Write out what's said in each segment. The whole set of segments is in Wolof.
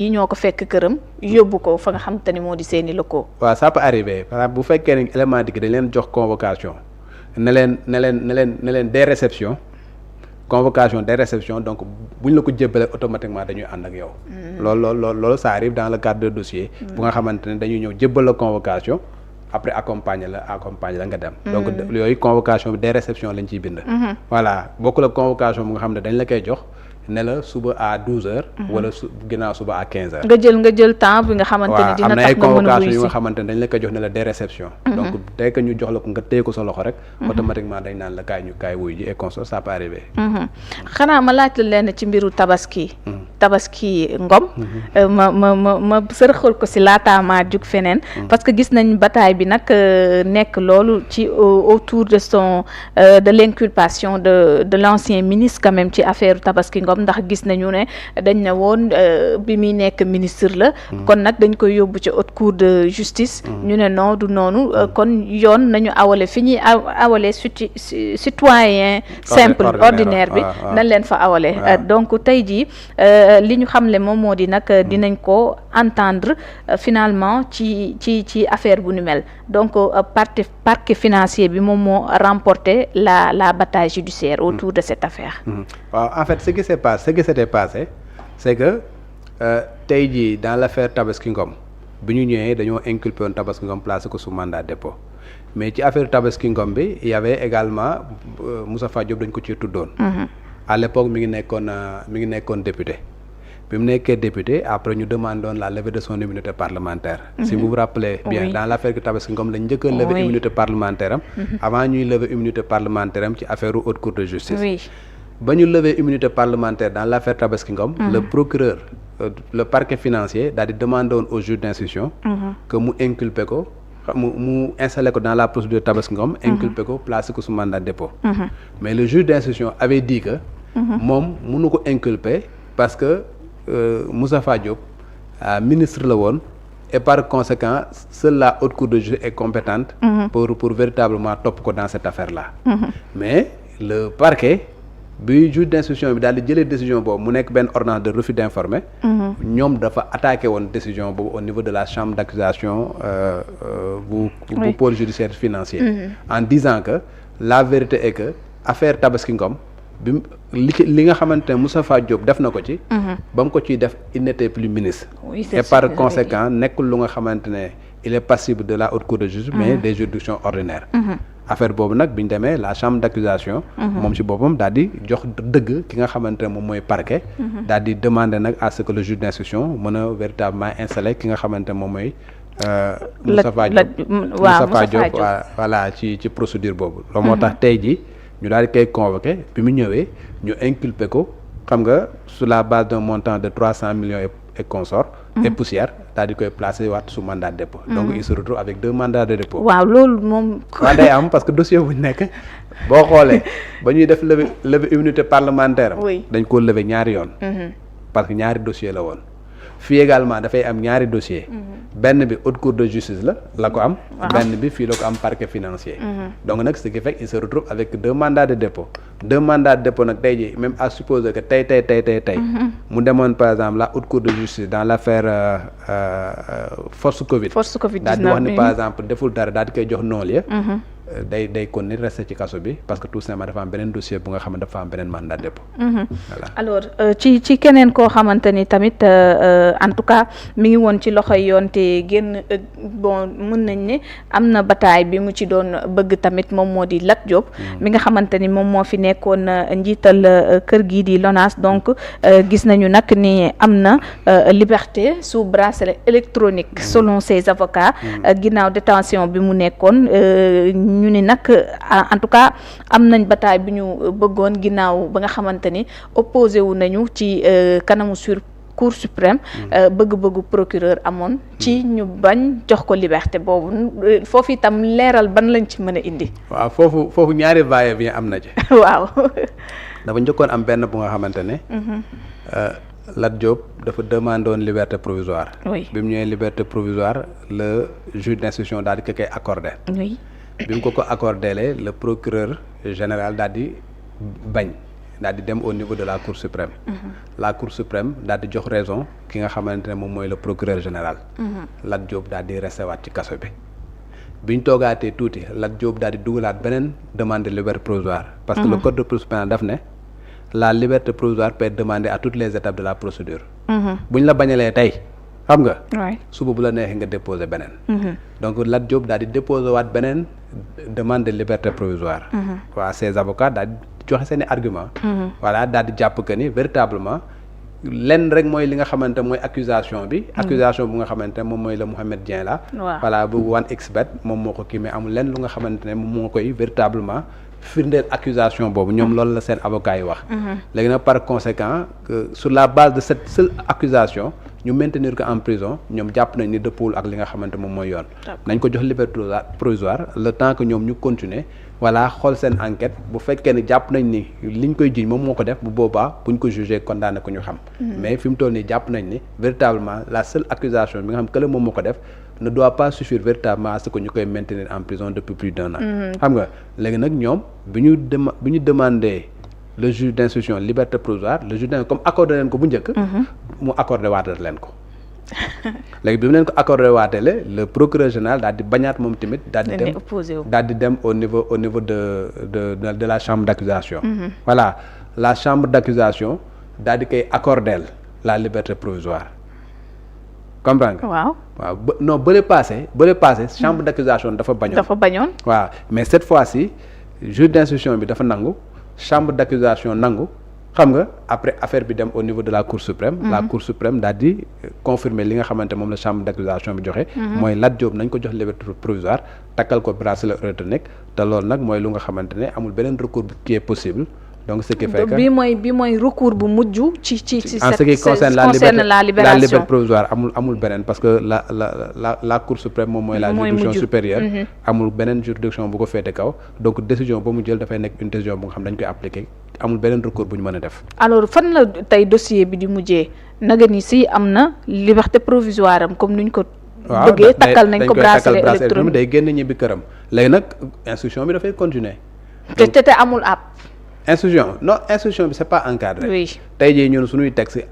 yi ñoo ko fekk këram yóbbu ko fa nga xamante ni moo di seeni locaux. waaw ça peut arriver par exemple bu fekkee ne élément di dañ leen jox convocation ne leen des réceptions convocation des réceptions donc bu ñu la ko jébbalee automatiquement dañuy ànd ak yow. loolu ça arrive dans le cadre de dossier. bu nga xamante ne dañuy ñëw jébbal la convocation après accompagner la nga dem. donc yooyu convocation bi des réceptions lañ ciy bind. voilà bokkul ak convocation bu nga xam ne dañ la koy jox. ne la suba à 12h. wala ginnaaw suba à 15h. nga jël temps bi nga xamante ni dina tax nga mën a. am na ay convocation yu nga xamante ne dañ la koy jox ne la des réceptions. donc dès que ñu jox la ko nga téye ko sa loxo rek. automatiquement dañ naan la kaay wuy ji et consort ça peut arriver. xanaa ma laaj la leen ci mbiru tabaski. tabaski Ngom. ma sërxal ko si laataa maa jug feneen. parce que gis nañ bataille bi nag nekk loolu ci autour de de l'inculpation de l'ancien ministre quand même ci affaire tabaski Ngom. ndax gis nañu ne dañ ne woon bi muy nekk ministre la kon nag dañ koy yóbbu ci haute cour de justice ñu ne non du noonu kon yoon nañu awale fi ñuy awale citoyen simple ordinaire bi nañ leen fa awale donc tey jii li ñu xamle moom moo di nag dinañ ko entendre finalement ci affaire bu nu mel donc parquet financier bi moom moo remporté la bataille judiciaire autour de cette affaire. waaw en fait ce qui s'était passé c'est que tey jii dans l'affaire Tabaski Ngom bi ñu ñëwee dañoo inculpé woon Tabaski Ngom placé ko sous mandat de dépôt mais ci affaire Tabaski Ngom bi y avait également Moustapha Diop dañ ko ci tuddoon. à l'époque mi ngi nekkoon député bi mu nekkee député après ñu demandoon la levée de son immunité parlementaire. si vous vous rappelez bien dans l'affaire que Tabaski Ngom lañ njëkk a lever immunité parlementaire am. avant ñuy lever immunité parlementaire am ci affaire haute cour de justice. ba ñu lever immunité parlementaire dans l'affaire Tabaski Ngom. le procureur le parquet financier daal di demandé woon au juge d'instruction. que mu inculpé ko mu installé ko dans la procédure Tabaski Ngom. inculpé ko placé ko sous mandat de dépôt. mais le juge d'instruction avait dit que. moom mënu ko inculpé parce que Moustapha Diop ministre la woon et par conséquent seule la haute cour de justice est compétente. pour véritablement topp ko dans cette affaire là. mais le parquet. bi juge d'instruction bi daal di jëlee décision boobu mu nekk benn ordonnance de refus d'informer. ñoom dafa attaqué woon décision boobu au niveau de la chambre d'accusation bu pôle judiciaire financier. en disant que la vérité est que affaire Tabaski Ngom bi li nga xamante ne Moustapha Diop def na ko ci. ba mu ko ciy def il n'était plus ministre. et par conséquent nekkul lu nga xamante ne il est passible de la haute cour de justice. mais des juridictions ordinaires. affaire boobu nag bi ñu demee la chambre d'accusation moom ci boppam daal di jox dëgg ki nga xamante ne moom mooy parquet. daal di demander nag à ce que le juge d'instruction mën a véritablement installer ki nga xamante ne moom mooy. Moustapha Diop voilà ci procédure boobu. loolu moo tax tey jii ñu daal di koy convoqué bi mu ñëwee ñu inculpé ko xam nga sur la base d'un montant de 300 millions et consorts. et poussière daal di koy placer waat sous mandat de dépôt. donc il se retrouve avec 2 mandats de dépôt. waaw loolu moom. waaw day am parce que dossier bu nekk boo xoolee ba ñuy def lever immunité parlementaire. dañ koo lever ñaari yoon. parce que ñaari dossier la woon. fii également dafay am ñaari dossier benn bi haute cour de justice la ko am. benn bi fii la ko am parquet financier. donc nag ce qui fait il se retrouve avec 2 mandats de dépôt. 2 mandats de dépôt nag tey jii même à supposer que tey mu demoon par exemple la haute cour de justice dans l'affaire force Covid. daal di wax ni par exemple deful dara daal di koy jox non-lieu. day kon ni resté ci kaso bi parce que tout simplement dafa am beneen dossier bu nga xam ne dafa am beneen mandat de dépôt. voilà alors ci keneen koo xamante ni tamit en tout cas mi ngi woon ci loxoy yoon te génn bon mën nañ ne am na bataille bi mu ci doon bëgg tamit moom moo di Lat Diop. mi nga xamante ni moom moo fi nekkoon njiital kër gii di LONASE donc gis nañu nag ni am na liberté sous bracelet électronique selon ses avocats. ginnaaw détention bi mu nekkoon. ñu ni nag en tout cas am nañ bataille bi ñu bëggoon ginnaaw ba nga xamante ni opposé wu nañu ci kanamu cour suprême bëgg-bëggu procureur amoon ci ñu bañ jox ko liberté boobu foofu itam leeral ban lañ ci mën a indi. waaw foofu ñaari va-et-vient am na ci. waaw. dafa njëkkoon am benn bu nga xamante ne. Lat Diop dafa demandé woon liberté provisoire. oui bi mu ñëwee liberté provisoire le juge d'instruction daal di ko koy accordé. oui. bi mu ko accordé le procureur général daal di bañ daal di dem au niveau de la Cour suprême. La Cour suprême daal di jox raison ki nga xamante ne moom mooy le procureur général. Lat Diop daal di resté waat ci kaso bi. biñ toogaatee tuuti Lat Diop daal di dugalaat beneen demande de liberté provisoire. parce que le code de procédure pénale daf ne la liberté provisoire peut être demandée à toutes les étapes de la procédure. buñ la bañalee tey xam nga. suba bu la neexee nga déposer beneen. donc Lat Diop daal di déposer waat beneen demande de liberté provisoire. waa ses avocats daal di joxe seen i argument. voilà daal di jàpp que ni véritablement. lenn rek mooy li nga xamante mooy accusation bi. accusation bu nga xamante ne moom mooy la Mouhamed Dieng la. voilà bu 1xBet moom moo ko kii mais amul lenn lu nga xamante ne moom moo koy véritablement firndeel accusation boobu ñoom loolu la seen avocat yi wax. léegi nag par conséquent sur la base de cette seule accusation ñu maintenir ko en prison ñoom jàpp nañ ni dëppul ak li nga xamante moom mooy yoon. nañ ko jox liberté provisoire le temps que ñoom ñu continuer. voilà xool seen enquête bu fekkee ni jàpp nañ ni liñ koy jiiñ moom moo ko def bu boobaa buñ ko jugé condamné ko ñu xam. mais fi mu toll nii jàpp nañ ni véritablement la seule accusation bi nga xam que moom moo ko def ne doit pas suffire véritablement à ce que ñu koy maintenir en prison depuis plus d'1 an. xam nga léegi nag ñoom bi ñu demandé le juge d'instruction liberté provisoire le juge d'instruction comme accordé leen ko bu njëkk. mu accordé waatal leen ko. léegi bi mu leen ko accordé waatele le procureur général daal di bañaat moom tamit daal di dem au niveau de la chambre d'accusation. voilà la chambre d'accusation daal di koy accordeel la liberté provisoire comprendre nga. waaw non bële passé chambre d'accusation dafa bañoon. waaw mais cette fois-ci juge d'instruction bi dafa nangu chambre d'accusation nangu. xam nga après affaire bi dem au niveau de la Cour suprême. la Cour suprême daal di confirmer li nga xamante moom la chambre d'accusation bi joxe. mooy Lat Diop nañ ko jox liberté provisoire takkal ko bracelet électronique te loolu nag mooy lu nga xamante ne amul beneen recours qui est possible. donc ce qui fait que bi mooy recours bu mujj ci en ce qui concerne la liberté provisoire amul beneen parce que la Cour suprême moom mooy la juridiction supérieure. amul beneen juridiction bu ko féete kaw donc décision ba mu jël dafay nekk une décision bu nga xam dañ koy appliquer. amul beneen recours bu ñu mën a def. alors fan la tey dossier bi di mujjee naga ni si am na liberté provisoire am comme nuñ ko. bëggee takkal nañ ko bracelet électronique day génn ñibbi këram. léegi nag instruction bi dafay continuer. te amul app. instruction bi c'est pas encadré. oui tey jii ñun suñuy texte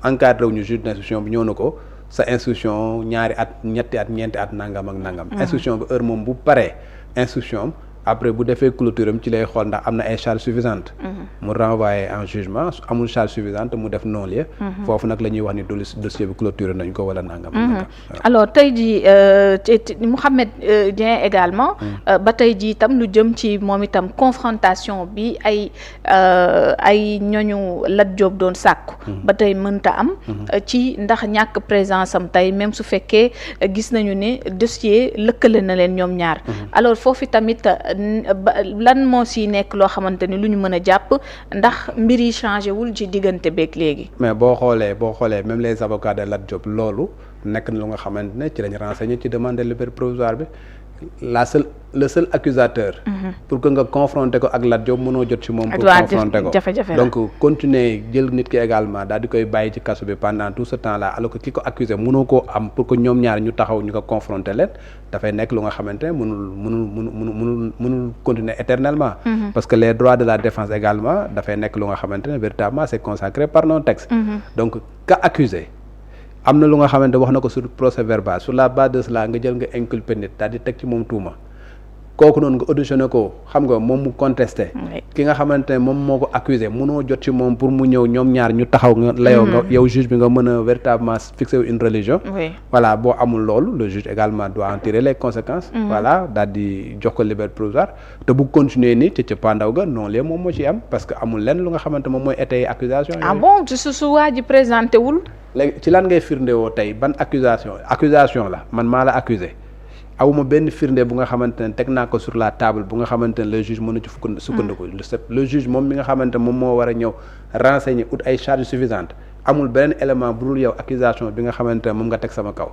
encadré wu ñu juge d'instruction bi ñëw na ko sa instruction ñaari at ñetti at ñeenti at nangam ak nangam. instruction bi heure moom bu paree instruction après bu defee clôture am ci lay xool ndax am na ay charges suffisantes. mu renvoyer en jugement su amul charge suffisante mu def non-lieu. foofu nag la ñuy wax ni dossier bi clôturé nañ ko wala nangam. alors tey jii Mouhamed Dieng également. ba tey jii itam lu jëm ci moom itam confrontation bi ay ñoñu Lat Diop doon sàkku. ba tey mënta am. ci ndax ñàkk présence am tey même su fekkee gis nañu ne dossier lëkkale na leen ñoom ñaar. alors foofu tamit. lan moo si nekk loo xamante ni lu ñu mën a jàpp ndax mbir yi changé wul ci diggante beeg léegi. mais boo xoolee même les avocats de Lat Diop loolu nekk na lu nga xamante ne ci lañ renseigné ci demande de liberté provisoire bi le seul accusateur. pour que nga confronter ko ak Lat Diop mënoo jot ci moom. pour confronter ko donc continuer jël nit ki également daal di koy bàyyi ci kaso bi pendant tout ce temps là alors que ki ko accusé mënoo koo am pour que ñoom ñaar ñu taxaw ñu ko confronter leen dafay nekk lu nga xamante ne mënul continuer éternellement. parce que les droits de la défense également dafay nekk lu nga xamante ne véritablement c'est consacré par nos textes. donc ka accusé am na lu nga xamante wax na ko sur procès verbal sur la base de cela nga jël nga inculper nit daal di teg ci moom tuuma kooku noonu nga auditionné ko xam nga moom mu contesté ki nga xamante ne moom moo ko accusé mënoo jot ci moom pour mu ñëw ñoom ñaar ñu taxaw nga layoo nga yow juge bi nga mën a véritablement fixer une religion. voilà boo amul loolu le juge également doit en tirer les conséquences. voilà daal di jox ko liberté provisoire te bu continuer ni ci pandaw ga non léegi moom moo ci am parce que amul lenn lu nga xamante moom mooy étayer accusation yooyu. ah bon su waa ji présenté wul. léegi ci lan ngay firndewoo tey ban accusation la man maa la accusé awuma benn firnde bu nga xamante ne teg naa ko sur la table bu nga xamante ne le juge mën na ci sukkandiku le juge moom mi nga xamante moom moo war a ñëw renseigner ut ay charges suffisantes amul beneen élément bu dul yow accusation bi nga xamante ne moom nga teg sama kaw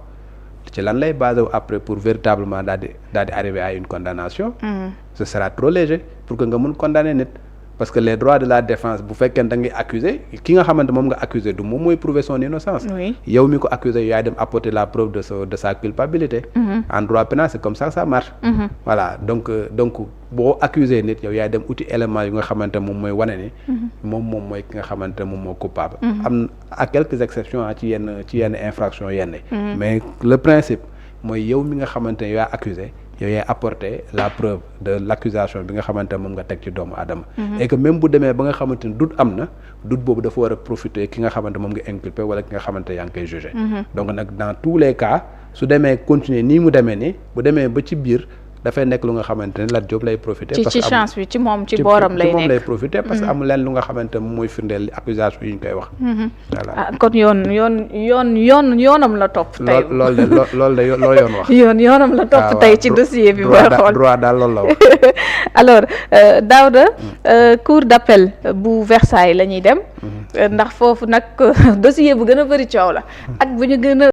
ci lan lay basé wu après pour véritablement daal di arriver à une condamnation ce sera trop léger pour que nga mën condamner nit parce que les droits de la défense bu fekkee da ngay accuser ki nga xamante moom nga accuser du moom mooy prouver son innocence. yow mi ko accuser yaay dem apporter la preuve de sa culpabilité. En droit pénal c'est comme ça marche. Voilà donc boo accuser nit yow yaay dem uti élément yu nga xamante moom mooy wane ni. moom mooy ki nga xamante moom moo coupable. am à quelques exceptions ci yenn infraction yenn. mais le principe mooy yow mi nga xamante ne yaa accusé yow yaay apporter la preuve de l'accusation bi nga xamante moom nga teg ci doomu aadama. et que même bu demee ba nga xamante ni doute am na doute boobu dafa war a profiter ki nga xamante moom nga inculpé wala ki nga xamante yaa ngi koy jugé. donc nag dans tous les cas su demee continuer nii mu demee nii bu demee ba ci biir dafay nekk lu nga xamante ne Lat Diop lay profiter. parce que ci chance bi ci moom ci booram lay nekk ci moom lay profiter parce que amul leen lu nga xamante moom mooy firndeel accusation yi ñu koy wax. voilà kon yoonam la topp tey. loolu yoon wax. yoonam la topp tey ci dossier bi. booy xool droit daal loolu la wax. alors Daouda cour d'appel bu Versailles la ñuy dem. ndax foofu nag dossier bu gën a bëri coow la. ak bu ñu gën a